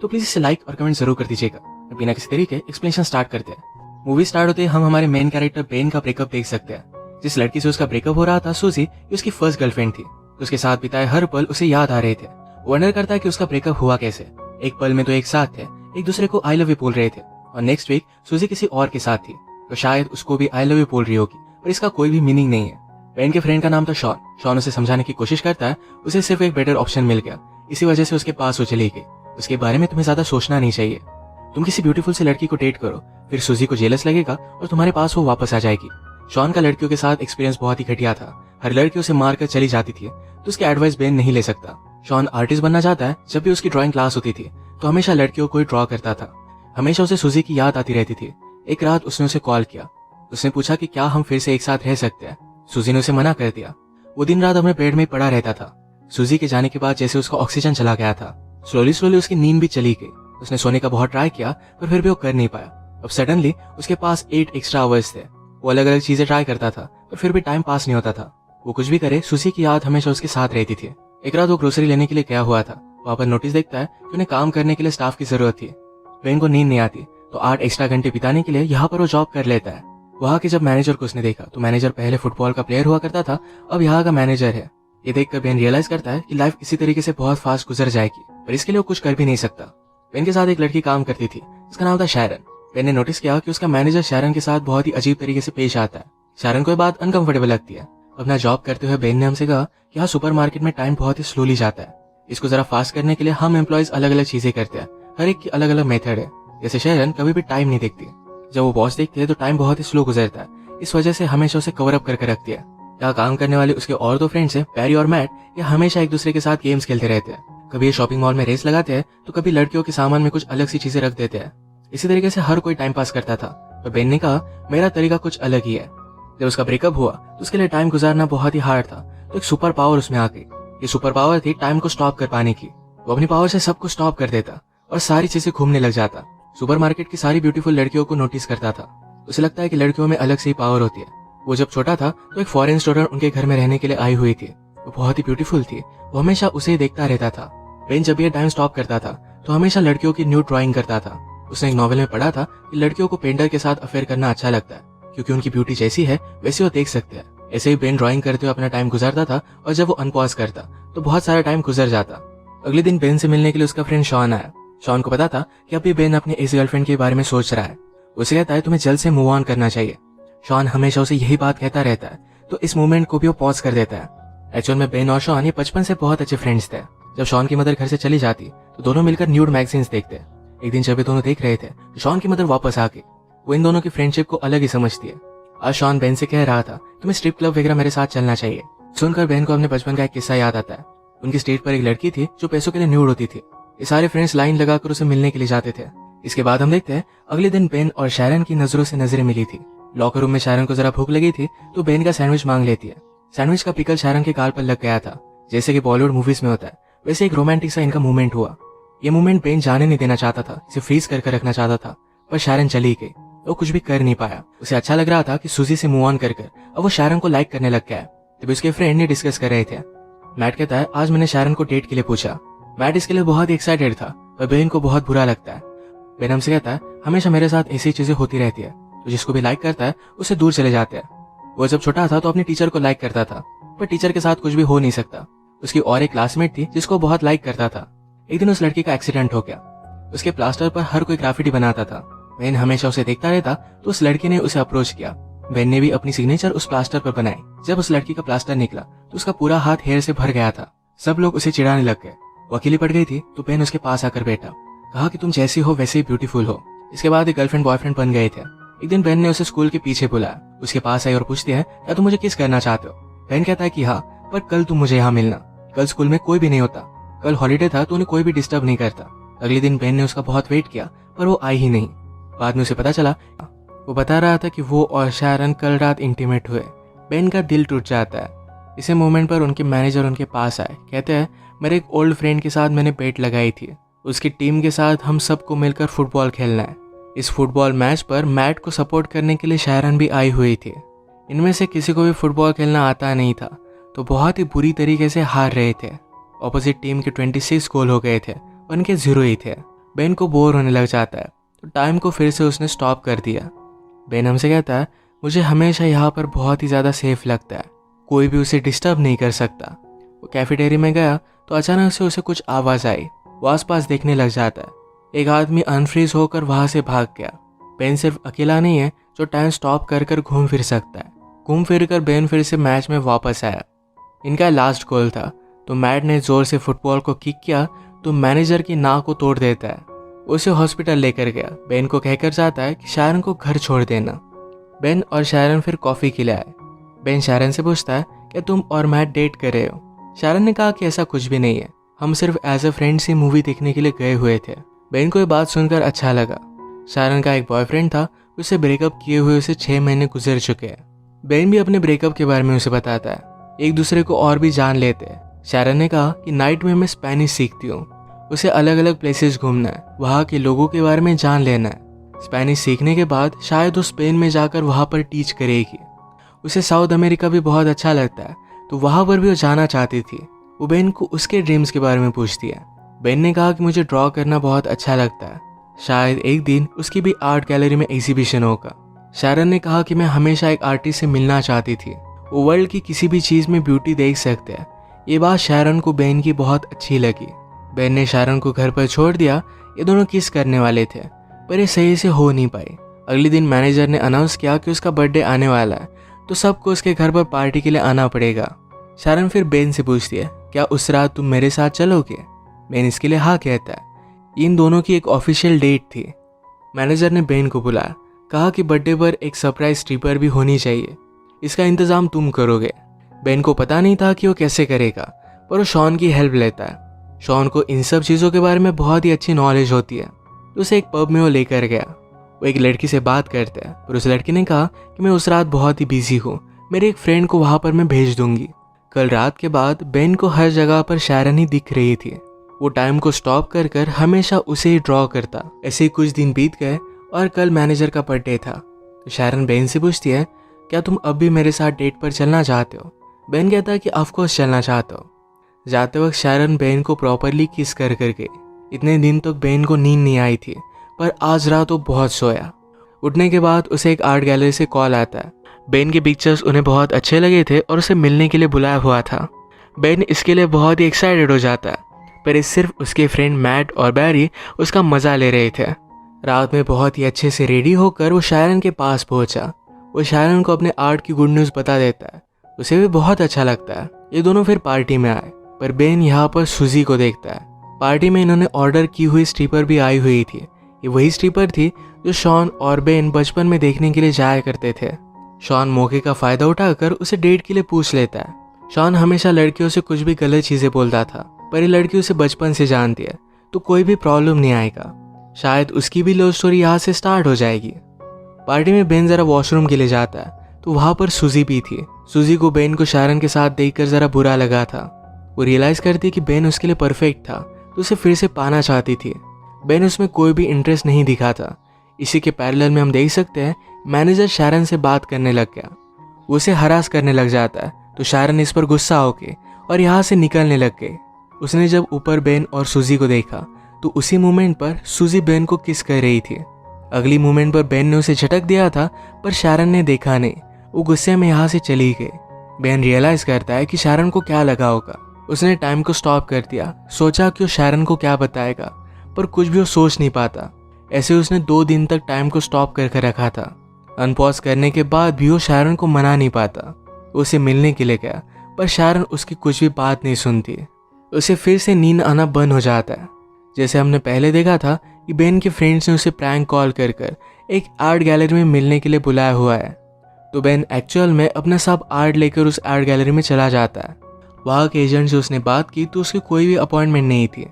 तो प्लीज इसे लाइक और कमेंट जरूर कर दीजिएगा। बिना किसी तरीके एक्सप्लेनेशन स्टार्ट करते हैं। मूवी स्टार्ट होते ही हम हमारे मेन कैरेक्टर बेन का ब्रेकअप देख सकते हैं। जिस लड़की से उसका ब्रेकअप हो रहा था, सूजी, ये उसकी फर्स्ट गर्लफ्रेंड थी। उसके साथ बिताए हर पल उसे याद आ रहे थे। वंडर करता है कि उसका ब्रेकअप हुआ कैसे। एक पल में तो एक साथ थे, एक दूसरे को आई लव यू बोल रहे थे, और नेक्स्ट वीक सूजी किसी और के साथ थी, तो शायद उसको भी आई लव यू बोल रही होगी, पर इसका कोई भी मीनिंग नहीं है। बेन के फ्रेंड का नाम था शॉन। शॉन उसे समझाने की कोशिश करता है, उसे सिर्फ एक बेटर ऑप्शन मिल गया, इसी वजह से उसके पास वो चली गई। उसके बारे में तुम्हें ज्यादा सोचना नहीं चाहिए। तुम किसी ब्यूटीफुल से लड़की को डेट करो, फिर सूजी को जेलस लगेगा और तुम्हारे पास वो वापस आ जाएगी। शॉन का लड़कियों के साथ एक्सपीरियंस बहुत ही घटिया था। हर लड़की उसे मारकर चली जाती थी, तो उसकी एडवाइस बेन नहीं ले सकता। शॉन आर्टिस्ट बनना चाहता है। जब भी उसकी ड्राइंग क्लास होती थी तो हमेशा लड़कियों को ही ड्रॉ करता था। हमेशा उसे सूजी की याद आती रहती थी। एक रात उसने उसे कॉल किया। उसने पूछा कि क्या हम फिर से एक साथ रह सकते हैं। सूजी ने उसे मना कर दिया। वो दिन रात अपने बेड में पड़ा रहता था। सूजी के जाने के बाद जैसे उसका ऑक्सीजन चला गया था, स्लोली उसकी नींद भी चली गई। उसने सोने का बहुत ट्राई किया, पर फिर भी वो कर नहीं पाया। अब सडनली उसके पास 8 एक्स्ट्रा आवर्स थे। वो अलग अलग चीजें ट्राई करता था, पर फिर भी टाइम पास नहीं होता था। वो कुछ भी करे, सूजी की याद हमेशा उसके साथ रहती थी। एक रात वो ग्रोसरी लेने के लिए गया हुआ था। वहां पर नोटिस देखता है कि उन्हें काम करने के लिए स्टाफ की जरूरत थी। बेन को नींद नहीं आती, तो 8 एक्स्ट्रा घंटे बिताने के लिए यहाँ पर वो जॉब कर लेता है। वहाँ के जब मैनेजर को उसने देखा, तो मैनेजर पहले फुटबॉल का प्लेयर हुआ करता था, अब यहाँ का मैनेजर है। ये देखकर बेन रियलाइज करता है कि लाइफ इसी तरीके से बहुत फास्ट गुजर जाएगी, पर इसके लिए वो कुछ कर भी नहीं सकता। बेन के साथ एक लड़की काम करती थी, उसका नाम था शैरन। बेन ने नोटिस किया कि उसका मैनेजर शैरन के साथ बहुत ही अजीब तरीके से पेश आता है। शैरन को ये बात अनकंफर्टेबल लगती है। अपना जॉब करते हुए बेन ने हमसे कहा कि यहाँ सुपरमार्केट में टाइम बहुत ही स्लोली जाता है। इसको जरा फास्ट करने के लिए हम एम्प्लॉयज अलग अलग चीजें करते हैं। हर एक की अलग अलग मेथड है। जैसे शैरन कभी भी टाइम नहीं देखती। जब वो बॉस देखती है तो टाइम बहुत ही स्लो गुजरता है। इस वजह से हमेशा उसे कवर अप करके रखती है। यहाँ काम करने वाले उसके और 2 फ्रेंड्स हैं, पैरी और मैट। ये हमेशा एक दूसरे के साथ गेम्स खेलते रहते हैं। कभी ये शॉपिंग मॉल में रेस लगाते हैं, तो कभी लड़कियों के सामान में कुछ अलग सी चीजें रख देते हैं। इसी तरीके से हर कोई टाइम पास करता था। तो बेन ने कहा मेरा तरीका कुछ अलग ही है। जब उसका ब्रेकअप हुआ तो उसके लिए टाइम गुजारना बहुत ही हार्ड था, तो एक सुपर पावर उसमें आ गई। ये सुपर पावर थी टाइम को स्टॉप कर पाने की। वो अपनी पावर से सब कुछ स्टॉप कर देता और सारी चीजें घूमने लग जाता। सुपरमार्केट की सारी ब्यूटीफुल लड़कियों को नोटिस करता था। उसे लगता है कि लड़कियों में अलग से ही पावर होती है। वो जब छोटा था तो एक फॉरेन स्टूडेंट उनके घर में रहने के लिए आई हुई थी। वो बहुत ही ब्यूटीफुल थी। वो हमेशा उसे ही देखता रहता था। बेन जब ये टाइम स्टॉप करता था तो हमेशा लड़कियों की न्यू ड्राइंग करता था। उसने एक नॉवेल में पढ़ा था कि लड़कियों को पेंटर के साथ अफेयर करना अच्छा लगता है, क्योंकि उनकी ब्यूटी जैसी है वैसी वो देख सकते हैं। ऐसे ही बेन ड्राइंग करते हुए अपना टाइम गुजारता था, और जब वो अनपॉज करता तो बहुत सारा टाइम गुजर जाता। अगले दिन बेन से मिलने के लिए उसका फ्रेंड शॉन आया। शॉन को पता था कि अभी बेन अपने इस गर्लफ्रेंड के बारे में सोच रहा है। उसे कहता है तुम्हें जल्द से मूव ऑन करना चाहिए। शॉन हमेशा उसे यही बात कहता रहता है, तो इस मूवमेंट को भी वो पॉज कर देता है। एक्चुअल में बेन और शॉन ये बचपन से बहुत अच्छे फ्रेंड्स थे। जब शॉन की मदर घर से चली जाती तो दोनों मिलकर न्यूड मैगजीन्स देखते। एक दिन जब ये दोनों देख रहे थे तो शॉन की मदर वापस आ गई। वो इन दोनों की फ्रेंडशिप को अलग ही समझती है। आज शॉन बेन से कह रहा था तुम्हें स्ट्रिप क्लब वगैरह मेरे साथ चलना चाहिए। सुनकर बेन को अपने बचपन का एक किस्सा याद आता है। उनकी स्टेज पर एक लड़की थी जो पैसों के लिए न्यूड होती थी। ये सारे फ्रेंड्स लाइन लगाकर उसे मिलने के लिए जाते थे। इसके बाद हम देखते हैं अगले दिन बेन और शैरन की नजरों से नजरें मिली थी। लॉकर रूम में शैरन को जरा भूख लगी थी, तो बेन का सैंडविच मांग लेती है। सैंडविच का पिकल शैरन के गाल पर लग गया था। जैसे कि बॉलीवुड मूवीज में होता है, वैसे एक रोमांटिक सा इनका मूवमेंट हुआ। ये मूवमेंट बेन जाने नहीं देना चाहता था, इसे फ्रीज करके रखना चाहता था, पर शैरन चली गई। वो कुछ भी कर नहीं पाया। उसे अच्छा लग रहा था कि सूजी से मूव ऑन कर अब वो शैरन को लाइक करने लग गया है। तभी उसके फ्रेंड ने डिस्कस कर रहे थे। मैट कहता है आज मैंने शैरन को डेट के लिए पूछा। मैट इसके लिए बहुत एक्साइटेड था, पर बेन को बहुत बुरा लगता है। बेन हमसे कहता है हमेशा मेरे साथ ऐसी चीजें होती रहती है, तो जिसको भी लाइक करता है उससे दूर चले जाते हैं। वो जब छोटा था तो अपनी टीचर को लाइक करता था, पर टीचर के साथ कुछ भी हो नहीं सकता। उसकी और एक क्लासमेट थी जिसको बहुत लाइक करता था। एक दिन उस लड़की का एक्सीडेंट हो गया। उसके प्लास्टर पर हर कोई ग्राफिटी बनाता था। बेन हमेशा उसे देखता रहता, तो उस लड़की ने उसे अप्रोच किया। बेन ने भी अपनी सिग्नेचर उस प्लास्टर पर बनाई। जब उस लड़की का प्लास्टर निकला तो उसका पूरा हाथ हेयर से भर गया था। सब लोग उसे चिढ़ाने लग गए। वो अकेली पड़ गई थी, तो बेन उसके पास आकर बैठा, कहा कि तुम जैसी हो वैसे ही ब्यूटीफुल हो। इसके बाद एक गर्लफ्रेंड बॉयफ्रेंड बन गए थे। एक दिन बेन ने उसे स्कूल के पीछे बुलाया। उसके पास आई और पूछती है क्या तुम मुझे किस करना चाहते हो। बेन कहता है कि हाँ, पर कल तुम मुझे यहाँ मिलना। कल स्कूल में कोई भी नहीं होता। कल हॉलीडे था तो उन्हें कोई भी डिस्टर्ब नहीं करता। अगले दिन बेन ने उसका बहुत वेट किया, पर वो आई ही नहीं। बाद में उसे पता चला, वो बता रहा था कि वो और शैरन कल रात इंटीमेट हुए। बेन का दिल टूट जाता है। इसी मोमेंट पर उनके मैनेजर उनके पास आए। कहते हैं मेरे एक ओल्ड फ्रेंड के साथ मैंने बेट लगाई थी। उसकी टीम के साथ हम सबको मिलकर फुटबॉल खेलना है। इस फुटबॉल मैच पर मैट को सपोर्ट करने के लिए शैरन भी आई हुई थी। इनमें से किसी को भी फुटबॉल खेलना आता नहीं था, तो बहुत ही बुरी तरीके से हार रहे थे। ऑपोजिट टीम के 26 गोल हो गए थे, उनके 0 ही थे। बेन को बोर होने लग जाता है तो टाइम को फिर से उसने स्टॉप कर दिया। बेन हमसे कहता है, मुझे हमेशा यहाँ पर बहुत ही ज़्यादा सेफ लगता है, कोई भी उसे डिस्टर्ब नहीं कर सकता। वो कैफेटेरिया में गया तो अचानक से उसे कुछ आवाज़ आई। वो आसपास देखने लग जाता है। एक आदमी अनफ्रीज होकर वहाँ से भाग गया। बेन सिर्फ अकेला नहीं है जो टाइम स्टॉप कर कर घूम फिर सकता है। घूम फिर कर बेन फिर से मैच में वापस आया। इनका लास्ट गोल था तो मैट ने जोर से फुटबॉल को किक किया तो मैनेजर की नाक को तोड़ देता है। उसे हॉस्पिटल लेकर गया। बेन को कहकर जाता है कि शारन को घर छोड़ देना। बेन और शारन फिर कॉफ़ी के लिए आए। बेन शारन से पूछता है, क्या तुम और मैट डेट कर रहे हो? शारन ने कहा कि ऐसा कुछ भी नहीं है, हम सिर्फ एज अ फ्रेंड से मूवी देखने के लिए गए हुए थे। बेन को ये बात सुनकर अच्छा लगा। शारन का एक बॉयफ्रेंड था, उसे ब्रेकअप किए हुए उसे 6 महीने गुजर चुके हैं। बेन भी अपने ब्रेकअप के बारे में उसे बताता है। एक दूसरे को और भी जान लेते हैं। शारन ने कहा कि नाइट में मैं स्पेनिश सीखती हूँ, उसे अलग अलग प्लेसेस घूमना है, वहाँ के लोगों के बारे में जान लेना है। स्पेनिश सीखने के बाद शायद वो स्पेन में जाकर वहाँ पर टीच करेगी। उसे साउथ अमेरिका भी बहुत अच्छा लगता है तो वहाँ पर भी वो जाना चाहती थी। वो बेन को उसके ड्रीम्स के बारे में पूछती है। बेन ने कहा कि मुझे ड्रॉ करना बहुत अच्छा लगता है, शायद एक दिन उसकी भी आर्ट गैलरी में एग्जीबिशन होगा। शारन ने कहा कि मैं हमेशा एक आर्टिस्ट से मिलना चाहती थी, वो वर्ल्ड की किसी भी चीज़ में ब्यूटी देख सकते हैं। ये बात शारन को बेन की बहुत अच्छी लगी। बेन ने शारन को घर पर छोड़ दिया। ये दोनों किस करने वाले थे पर ये सही से हो नहीं पाई। अगले दिन मैनेजर ने अनाउंस किया कि उसका बर्थडे आने वाला है तो सबको उसके घर पर पार्टी के लिए आना पड़ेगा। शारन फिर बेन से पूछती है, क्या उस रात तुम मेरे साथ चलोगे? बेन इसके लिए हाँ कहता है। इन दोनों की एक ऑफिशियल डेट थी। मैनेजर ने बेन को बुलाया, कहा कि बर्थडे पर एक सरप्राइज स्ट्रिपर भी होनी चाहिए, इसका इंतजाम तुम करोगे। बेन को पता नहीं था कि वो कैसे करेगा पर वो शॉन की हेल्प लेता है। शॉन को इन सब चीज़ों के बारे में बहुत ही अच्छी नॉलेज होती है तो उसे एक पब में वो लेकर गया। वो एक लड़की से बात करता है पर उस लड़की ने कहा कि मैं उस रात बहुत ही बिजी हूँ, मेरे एक फ्रेंड को वहाँ पर मैं भेज दूंगी। कल रात के बाद बेन को हर जगह पर शारन ही दिख रही थी। वो टाइम को स्टॉप कर कर हमेशा उसे ही ड्रॉ करता। ऐसे ही कुछ दिन बीत गए और कल मैनेजर का बर्थडे था तो शारन बेन से पूछती है, क्या तुम अब भी मेरे साथ डेट पर चलना चाहते हो? बेन कहता है कि ऑफकोर्स चलना चाहता हो। जाते वक्त शारन बेन को प्रॉपरली किस कर कर गई। इतने दिन तक बेन को नींद नहीं आई थी पर आज रात वो बहुत सोया। उठने के बाद उसे एक आर्ट गैलरी से कॉल आता है। बेन के पिक्चर्स उन्हें बहुत अच्छे लगे थे और उसे मिलने के लिए बुलाया हुआ था। बेन इसके लिए बहुत ही एक्साइटेड हो जाता है पर इस सिर्फ उसके फ्रेंड मैट और बैरी उसका मज़ा ले रहे थे। रात में बहुत ही अच्छे से रेडी होकर वो शारन के पास पहुंचा। वो शारन को अपने आर्ट की गुड न्यूज़ बता देता है, उसे भी बहुत अच्छा लगता है। ये दोनों फिर पार्टी में आए पर बेन यहाँ पर सुजी को देखता है। पार्टी में इन्होंने ऑर्डर की हुई स्ट्रिपर भी आई हुई थी। ये वही स्ट्रिपर थी जो शॉन और बेन बचपन में देखने के लिए जाया करते थे। शॉन मौके का फ़ायदा उठाकर उसे डेट के लिए पूछ लेता है। शॉन हमेशा लड़कियों से कुछ भी गलत चीज़ें बोलता था पर ये लड़की उसे बचपन से जानती है तो कोई भी प्रॉब्लम नहीं आएगा। शायद उसकी भी लव स्टोरी यहाँ से स्टार्ट हो जाएगी। पार्टी में बेन ज़रा वॉशरूम के लिए जाता है तो वहाँ पर सुजी भी थी। सुजी को बेन को शारन के साथ देखकर ज़रा बुरा लगा था। वो रियलाइज़ करती कि बेन उसके लिए परफेक्ट था तो उसे फिर से पाना चाहती थी। बेन उसमें कोई भी इंटरेस्ट नहीं दिखा था। इसी के पैरेलल में हम देख सकते हैं मैनेजर शारन से बात करने लग गया। वो उसे हरास करने लग जाता है तो शारन इस पर गुस्सा होके और यहाँ से निकलने लग गई। उसने जब ऊपर बेन और सुजी को देखा तो उसी मोमेंट पर सुजी बेन को किस कर रही थी। अगली मोमेंट पर बेन ने उसे झटक दिया था पर शारन ने देखा नहीं। वो गुस्से में यहाँ से चली गई। बेन रियलाइज करता है कि शारन को क्या लगा होगा। उसने टाइम को स्टॉप कर दिया, सोचा कि वो शारन को क्या बताएगा पर कुछ भी वो सोच नहीं पाता। ऐसे उसने 2 दिन तक टाइम को स्टॉप करके रखा था। अनपॉज करने के बाद भी वो शारन को मना नहीं पाता। उसे मिलने के लिए गया पर शारन उसकी कुछ भी बात नहीं सुनती। उसे फिर से नींद आना बंद हो जाता है। जैसे हमने पहले देखा था कि बेन के फ्रेंड्स ने उसे प्रैंक कॉल कर कर एक आर्ट गैलरी में मिलने के लिए बुलाया हुआ है तो बेन एक्चुअल में अपना सब आर्ट लेकर उस आर्ट गैलरी में चला जाता है। वहाँ के एजेंट से उसने बात की तो उसकी कोई भी अपॉइंटमेंट नहीं थी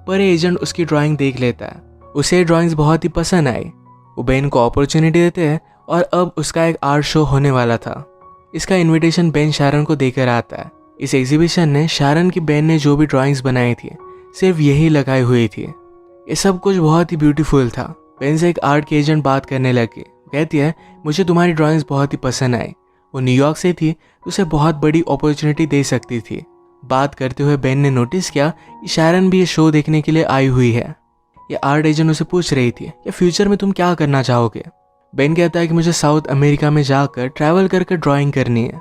पर एजेंट उसकी ड्राइंग देख लेता है। उसे ड्राइंग्स बहुत ही पसंद आई। वो बेन को अपॉर्चुनिटी देते हैं और अब उसका एक आर्ट शो होने वाला था। इसका इनविटेशन बेन शारन को देकर आता है। इस एग्जीबिशन ने शारन की बेन ने जो भी ड्राइंग्स बनाई थी सिर्फ यही लगाई हुई थी। ये सब कुछ बहुत ही ब्यूटीफुल था। बेन से एक आर्ट की एजेंट बात करने लगी। कहती है, मुझे तुम्हारी ड्राइंग्स बहुत ही पसंद आई। वो न्यूयॉर्क से थी तो उसे बहुत बड़ी अपॉर्चुनिटी दे सकती थी। बात करते हुए बेन ने नोटिस किया कि शारन भी ये शो देखने के लिए आई हुई है। ये आर्ट एजेंट उसे पूछ रही थी कि फ्यूचर में तुम क्या करना चाहोगे। बेन कहता है कि मुझे साउथ अमेरिका में जाकर ट्रैवल करके ड्राइंग करनी है।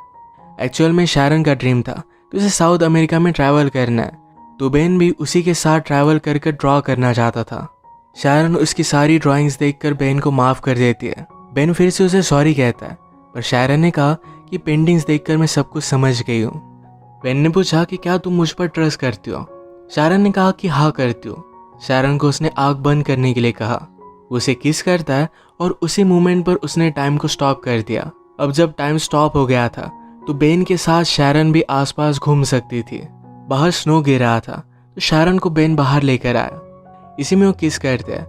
एक्चुअल में शैरन का ड्रीम था कि उसे साउथ अमेरिका में ट्रैवल करना है, तो बेन भी उसी के साथ ट्रैवल करके ड्रॉ करना चाहता था। शैरन उसकी सारी ड्राइंग्स देखकर बेन को माफ़ कर देती है। बेन फिर से उसे सॉरी कहता है, पर शैरन ने कहा कि पेंटिंग्स देखकर मैं सब कुछ समझ गई हूँ। बेन ने पूछा कि क्या तुम मुझ पर ट्रस्ट करती हो। शैरन ने कहा कि हाँ करती हूँ। शैरन को उसने आँख बंद करने के लिए कहा। वो उसे किस करता है और उसी मोमेंट पर उसने टाइम को स्टॉप कर दिया। अब जब टाइम स्टॉप हो गया था तो बेन के साथ शैरन भी आसपास घूम सकती थी। बाहर स्नो गिर रहा था तो शैरन को बेन बाहर लेकर आया। इसी में वो किस करते हैं